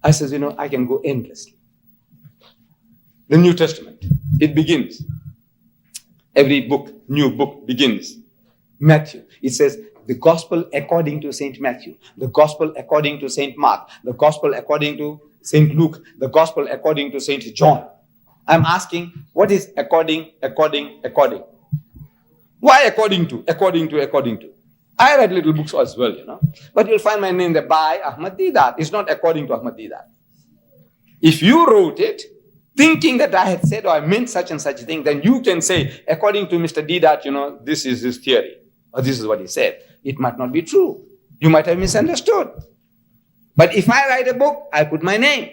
I says, I can go endlessly. The New Testament, it begins. Every new book begins. Matthew, it says, the gospel according to St. Matthew, the gospel according to St. Mark, the gospel according to St. Luke, the gospel according to St. John. I'm asking, what is according? Why according to? I write little books as well, But you'll find my name there by Ahmed Deedat. It's not according to Ahmed Deedat. If you wrote it, thinking that I had said or I meant such and such a thing, then you can say, according to Mr. Deedat, this is his theory, or this is what he said. It might not be true. You might have misunderstood. But if I write a book, I put my name.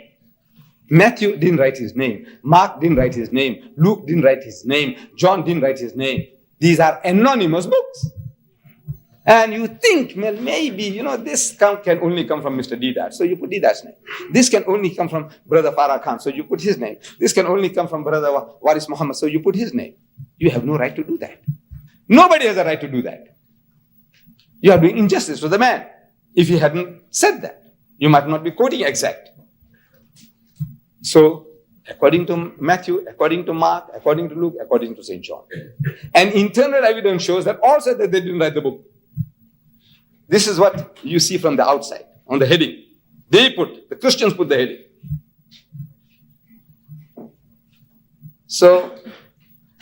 Matthew didn't write his name. Mark didn't write his name. Luke didn't write his name. John didn't write his name. These are anonymous books. And you think, well, maybe, this can only come from Mr. Deedat. So you put Deedat's name. This can only come from Brother Farah Khan. So you put his name. This can only come from Brother Waris Muhammad. So you put his name. You have no right to do that. Nobody has a right to do that. You are doing injustice to the man. If he hadn't said that, you might not be quoting exact. So, according to Matthew, according to Mark, according to Luke, according to St. John. And internal evidence shows that all said that they didn't write the book. This is what you see from the outside, on the heading. The Christians put the heading. So,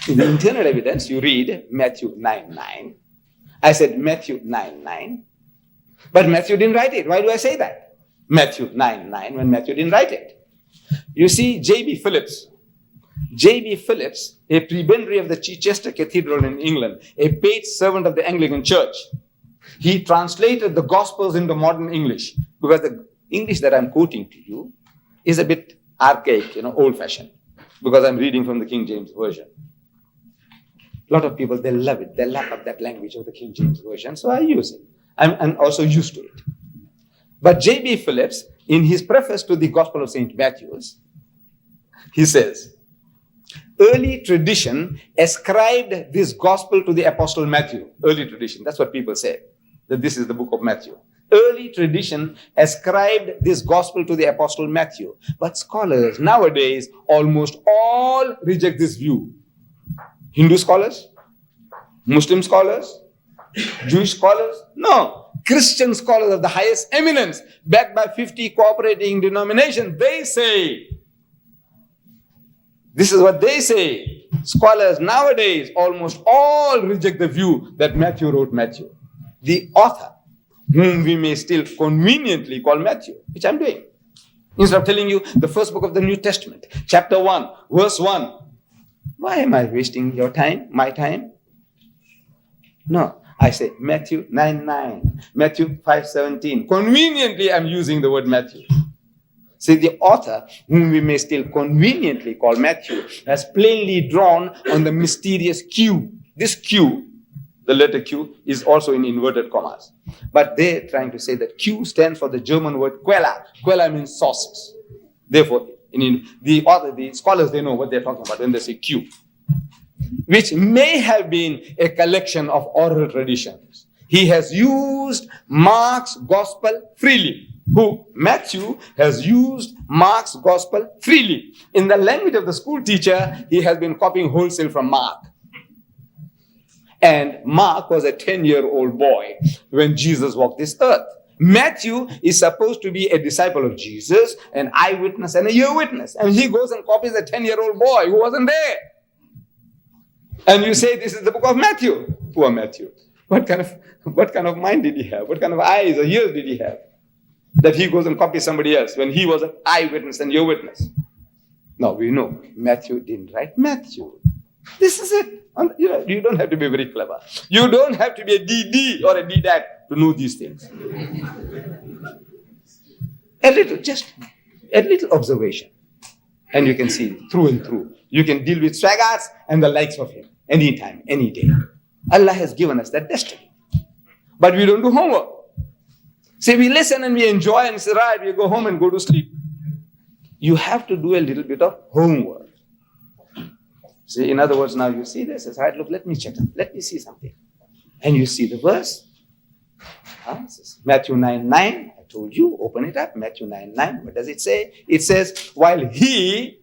in the internal evidence, you read Matthew 9:9. I said Matthew 9:9. But Matthew didn't write it. Why do I say that? Matthew 9:9 when Matthew didn't write it. You see, J.B. Phillips, a prebendary of the Chichester Cathedral in England, a paid servant of the Anglican Church, he translated the Gospels into modern English, because the English that I'm quoting to you is a bit archaic, old-fashioned, because I'm reading from the King James Version. A lot of people, they love it. They lap up that language of the King James Version, so I use it. I'm also used to it. But J.B. Phillips, in his preface to the Gospel of St. Matthew's, he says, early tradition ascribed this Gospel to the Apostle Matthew. Early tradition, that's what people say, that this is the book of Matthew. Early tradition ascribed this Gospel to the Apostle Matthew. But scholars nowadays almost all reject this view. Hindu scholars, Muslim scholars, Jewish scholars, no. Christian scholars of the highest eminence, backed by 50 cooperating denominations, they say, this is what they say. Scholars nowadays almost all reject the view that Matthew wrote Matthew. The author, whom we may still conveniently call Matthew, which I'm doing. Instead of telling you the first book of the New Testament, chapter 1, verse 1. Why am I wasting your time, my time? No, I say Matthew 9:9, Matthew 5:17. Conveniently, I'm using the word Matthew. See, the author, whom we may still conveniently call Matthew, has plainly drawn on the mysterious Q. This Q, the letter Q, is also in inverted commas. But they're trying to say that Q stands for the German word Quella. Quella means sources. Therefore, the scholars, they know what they're talking about when they say Q, which may have been a collection of oral traditions. He has used Mark's gospel freely. Matthew has used Mark's gospel freely. In the language of the school teacher, he has been copying wholesale from Mark. And Mark was a 10-year-old boy when Jesus walked this earth. Matthew is supposed to be a disciple of Jesus, an eyewitness and a ear witness. And he goes and copies a 10-year-old boy who wasn't there. And you say this is the book of Matthew. Poor Matthew. What kind of mind did he have? What kind of eyes or ears did he have? That he goes and copies somebody else when he was an eyewitness and ear witness. Now we know Matthew didn't write Matthew. This is it. You don't have to be very clever. You don't have to be a DD or a DDAT to know these things. Just a little observation. And you can see through and through. You can deal with swaggarts and the likes of him anytime, any day. Allah has given us that destiny. But we don't do homework. See, we listen and we enjoy and say, right, we go home and go to sleep. You have to do a little bit of homework. See, in other words, now you see this. It's right, look, let me check up. Let me see something. And you see the verse. Matthew 9:9, told you, open it up, Matthew 9:9. What does it say? It says, while he,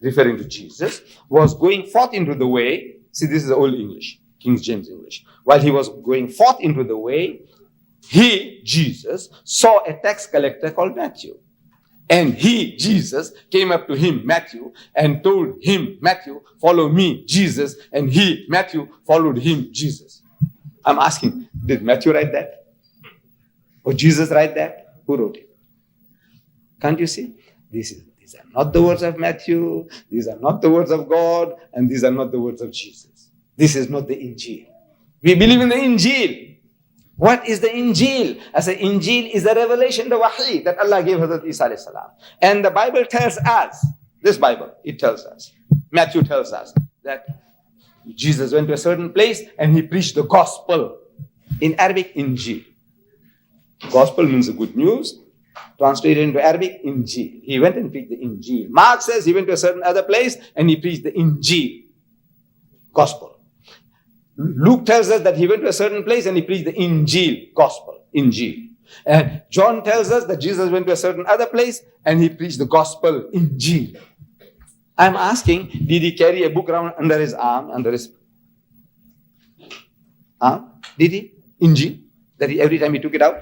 referring to Jesus, was going forth into the way. See, this is the Old English, King James English. While he was going forth into the way, he, Jesus, saw a tax collector called Matthew. And he, Jesus, came up to him, Matthew, and told him, Matthew, follow me, Jesus. And he, Matthew, followed him, Jesus. I'm asking, did Matthew write that? Or Jesus write that? Who wrote it? Can't you see? These are not the words of Matthew, these are not the words of God, and these are not the words of Jesus. This is not the Injil. We believe in the Injil. What is the Injil? I say Injil is the revelation, the wahi that Allah gave Hazrat Isa alayhi salam. And the Bible tells us, this Bible, it tells us, Matthew tells us that Jesus went to a certain place and he preached the gospel. In Arabic, Injil. Gospel means the good news. Translated into Arabic, Injil. He went and preached the Injil. Mark says he went to a certain other place and he preached the Injil. Gospel. Luke tells us that he went to a certain place and he preached the Injil, gospel, Injil. And John tells us that Jesus went to a certain other place and he preached the gospel, Injil. I'm asking, did he carry a book around under his arm, under his arm? Did he? Injil? That every time he took it out?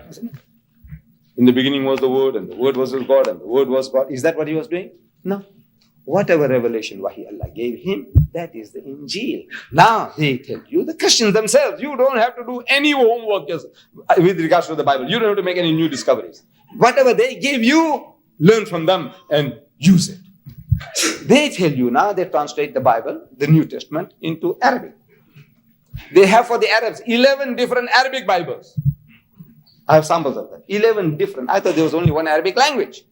In the beginning was the Word, and the Word was with God, and the Word was God. Is that what he was doing? No. Whatever revelation wahi Allah gave him, that is the Injil. Now they tell you, the Christians themselves, you don't have to do any homework with regards to the Bible. You don't have to make any new discoveries. Whatever they gave you, learn from them and use it. They tell you now, they translate the Bible, the New Testament, into Arabic. They have for the Arabs 11 different Arabic Bibles. I have samples of them. 11 different. I thought there was only one Arabic language.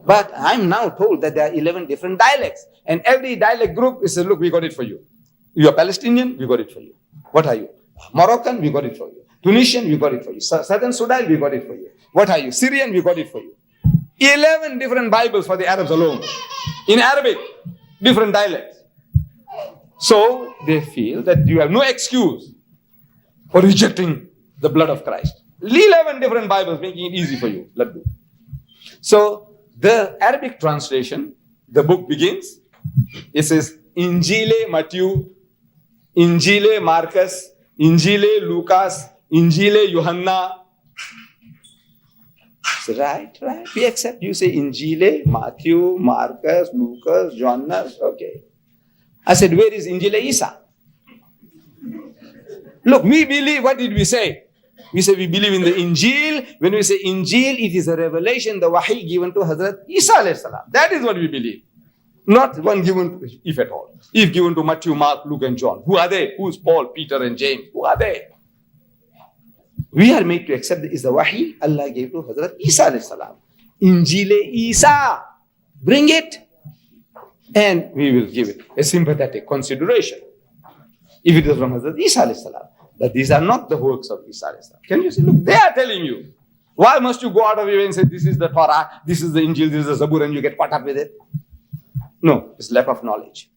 But I'm now told that there are 11 different dialects. And every dialect group is said, look, we got it for you. You are Palestinian, we got it for you. What are you? Moroccan, we got it for you. Tunisian, we got it for you. Southern Sudan, we got it for you. What are you? Syrian, we got it for you. 11 different Bibles for the Arabs alone. In Arabic, different dialects. So they feel that you have no excuse for rejecting the blood of Christ. 11 different Bibles making it easy for you. Let's do. So the Arabic translation, the book begins. It says Injile Matthew, Injile Marcus, Injile Lucas, Injile Johanna. So right. We accept. You say Injile, Matthew, Marcus, Lucas, Johannes. Okay. I said, where is Injile Isa? Look, we believe, what did we say? We say we believe in the Injil. When we say Injil, it is a revelation, the wahi given to Hazrat Isa alayhi salam. That is what we believe. Not one given, if at all. If given to Matthew, Mark, Luke and John. Who are they? Who's Paul, Peter and James? Who are they? We are made to accept that is the wahi Allah gave to Hazrat Isa alayhi salam. Injile Isa. Bring it. And we will give it a sympathetic consideration. If it is from Hazrat Isa alayhi salam. But these are not the works of Isa alayhi salam. Can you see? Look, they are telling you. Why must you go out of your way and say, this is the Torah, this is the Injil, this is the Zabur, and you get caught up with it? No, it's lack of knowledge.